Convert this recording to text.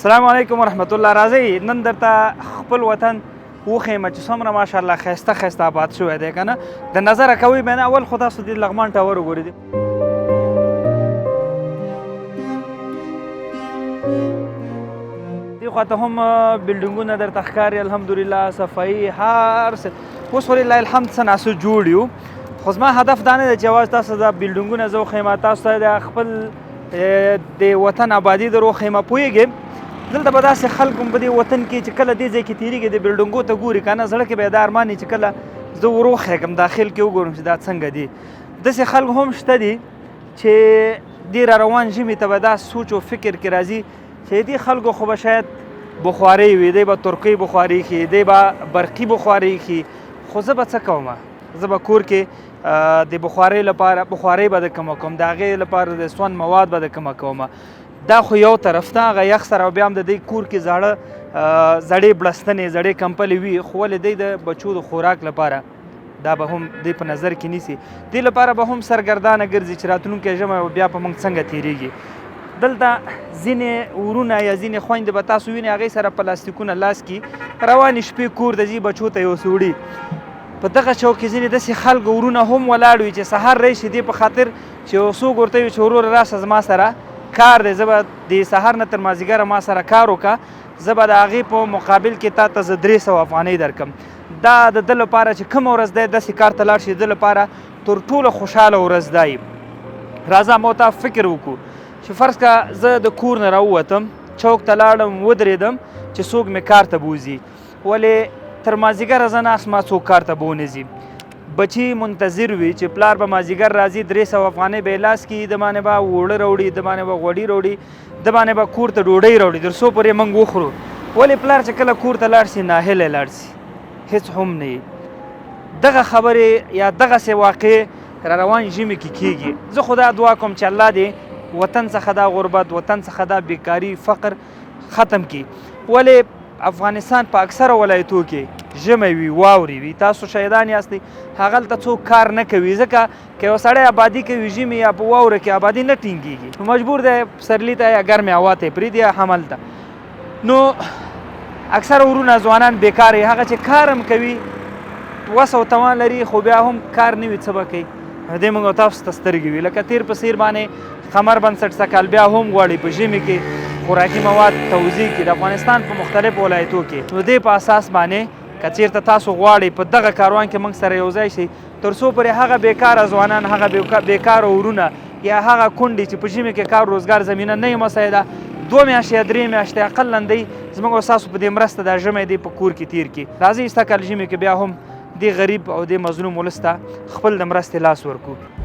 السلام علیکم ورحمت الله. راځئ نن درته خپل وطن وښیم چې څومره ماشاءالله ښایسته ښایسته آباد شوی دی که نه. د نظره کوئ به نه، اول خو تاسو دې لغمان ټاور وګورئ. دې خواته هم بلډینګونه درته ښکاري، الحمدلله صفایي هر څه. اوس خو لله الحمد څه ناسه جوړ یو، خو زما هدف دا نه دی چې یوازې تاسو دا بلډینګونه زه وښیم، تاسو ته د خپل د وطن آبادي در وښیم. پوهېږې دلته به داسې خلک هم په دې وطن کې چې کله دې ځای کې تېرېږي د بلډینګو ته ګوري که نه، زړه کې به یې دا ارمان وي چې کله زه ور وښیږم داخل کې وګورم چې دا څنګه دي. داسې خلک هم شته دي چې دې را روان ژمي ته به دا سوچ و فکر کې راځي چې دې خلکو خو به شاید بخارۍ وي، دی به ترکۍ بخارۍ ایښي، دی به برقي بخارۍ ایښي، خو زه به څه کوم؟ زه به کور کې د بخارۍ لپاره بخارۍ به د کومه کوم، د هغې لپاره د سون مواد به د کومه کومه. دا خو یو طرف ته هغه یخ سره بیا هم د دوی کور کې زړې بړستنې زړې کمپلې وي، خو ولې دوی د بچو د خوراک لپاره دا به هم دوی په نظر کې نیسي. دې لپاره به هم سرګردانه ګرځي چې راتلونکی ژمی بیا په موږ څنګه تېرېږي. دلته ځینې ورونه یا ځینې خویندې به تاسو وینئ هغې سره پلاستیکونه لاس کې روانې شپې کور ته ځي بچو ته یو څه وړي. په دغه چوک کې ځینې داسې خلکو ورونه هم ولاړ وي چې سهار راشي دې په خاطر چې یو څوک ورته وي چې وروره راشه زما سره کار دی، زه به د سهار نه تر مازدیګره ما سره کار وکړه، زه به د هغې په مقابل کې تا ته زه 300 افغانۍ درکړم. دا د ده لپاره چې کومه ورځ دی داسې کار ته لاړ شي، د ده لپاره تر ټولو خوشحاله ورځ دا وي. راځه ما ته فکر وکړو چې فرض که زه د کور نه راووتم، چوک ته لاړم، ودرېدم چې څوک مې کار ته بوځي، ولې تر مازدیګره زه ناست ما څوک کار ته به ونه ځي. بچي منتظر وي چې پلار به مازدیګر راځي، 300 افغانۍ به یې لاس کړي، د باندې به اوړه راوړي، د باندې به غوړي راوړي، د باندې به کور ته ډوډۍ راوړي تر څو پورې موږ وخورو. ولې پلار چې کله کور ته لاړ شي ناهیلی لاړ شي، هېڅ هم نه وي. دغه خبرې یا دغسې واقعې را روان ژمي کې کېږي. زه خو دا دعا کوم چې الله دې وطن څخه دا غربت، وطن څخه دا بیکاري، فقر ختم کړي. ولې افغانستان په اکثره ولایتو کې ژمی وي، واورې وي، تاسو شهیدان یاستئ، هغلته څوک کار نه کوي، ځکه که یو سړی آبادي کوي ژمي یا په واوره کې آبادي نه ټینګېږي، نو مجبور دی پسرلي ته یا ګرمې هوا ته یې پرېږدي یا حمل ته. نو اکثره ورونه ځوانان بیکاره یې، هغه چې کار هم کوي وس او توان لري خو بیا هم کار نه وي څه به کوي. دې موږ او تاسو ته سترګې وي، لکه تېر په څېر باندې قمر بنسټ سږکال بیا هم غواړي په ژمي کې خوراکي مواد توزیع کړي د افغانستان په مختلفو ولایتو کې. نو دې په اساس باندې که چېرته تاسو غواړئ په دغه کاروان کې موږ سره یو ځای شئ، تر څو پورې هغه بیکاره ځوانان، هغه بیکاره ورونه یا هغه کونډې چې په ژمي کې کار روزګار زمینه نه یې مساعده، 2 میاشتې یا 3 میاشتې اقلا دی زموږ او ستاسو په دې مرسته دا ژمی دی په کور کې تېر کړي. راځئ ستا کال ژمي کې بیا هم دې غریب او دې مظلوم ولس ته خپل د مرستې لاس ورکړو.